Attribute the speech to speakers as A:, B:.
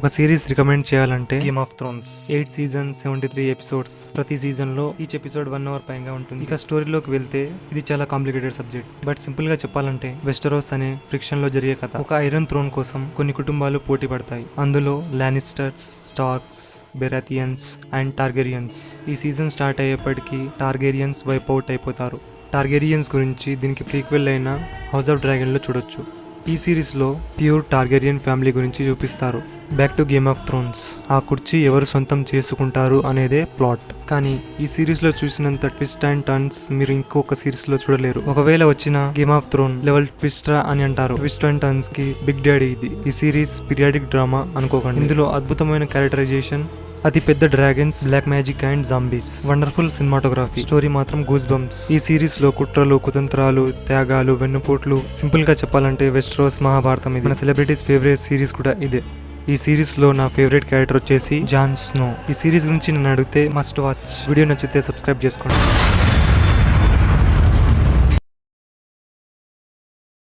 A: ఒక series recommend చేయాలంటే game of Thrones 8 seasons 73 episodes. ప్రతి సీజన్ లో ఈచ్ ఎపిసోడ్ 1 అవర్ పైగా ఉంటుంది. ఇక స్టోరీలోకి వెళ్తే ఇది చాలా కాంప్లికేటెడ్ సబ్జెక్ట్. బట్ సింపుల్ గా చెప్పాలంటే వెస్టరోస్ అనే ఫ్రిక్షన్ లో జరిగే కథ. ఒక ఐరన్ థ్రోన్ కోసం కొన్ని కుటుంబాలు పోటీ పడతాయి. అందులో లానిస్టర్స్, స్టార్క్స్, బెరాథియన్స్ అండ్ టార్గెరియన్స్. ఈ సీజన్ స్టార్ట్ అయ్యేప్పటికీ టార్గెరియన్స్ వైప్ అవుట్ అయిపోతారు. టార్గెరియన్స్ గురించి దీనికి ప్రీక్వెల్ అయిన హౌస్ ఆఫ్ డ్రాగన్ లో చూడొచ్చు. ఈ సిరీస్ లో ప్యూర్ టార్గెరియన్ ఫ్యామిలీ గురించి చూపిస్తారు. Back to game of Thrones. ఆ కుర్చీ ఎవరు సొంతం చేసుకుంటారు అనేదే ప్లాట్. కానీ ఈ సిరీస్ లో చూసినంత ట్విస్ట్ అండ్ టర్న్స్ మీరు ఇంకొక సిరీస్ లో చూడలేరు. ఒకవేళ వచ్చిన game of throne level twist అని అంటారు. ట్విస్ట్ అండ్ టర్న్స్ కి బిగ్ డాడీ ఇది. ఈ సిరీస్ పీరియాడిక్ డ్రామా అనుకోకండి. ఇందులో అద్భుతమైన క్యారెక్టరైజేషన్, అతి పెద్ద dragons, black magic and zombies, wonderful cinematography, story మాత్రం గూస్ బంప్స్. ఈ సిరీస్ లో కుట్రలు, కుతంత్రాలు, త్యాగాలు, వెన్నుపోట్లు. సింపుల్ గా చెప్పాలంటే వెస్టరోస్ మహాభారతం ఇది. మన సెలబ్రిటీస్ ఫేవరెట్ సిరీస్ కూడా ఇదే. ఈ సిరీస్ లో నా ఫేవరెట్ క్యారెక్టర్ వచ్చేసి జాన్ స్నో. ఈ సిరీస్ గురించి నన్ను అడిగితే మస్ట్ వాచ్. వీడియో నచ్చితే సబ్స్క్రైబ్ చేసుకోండి.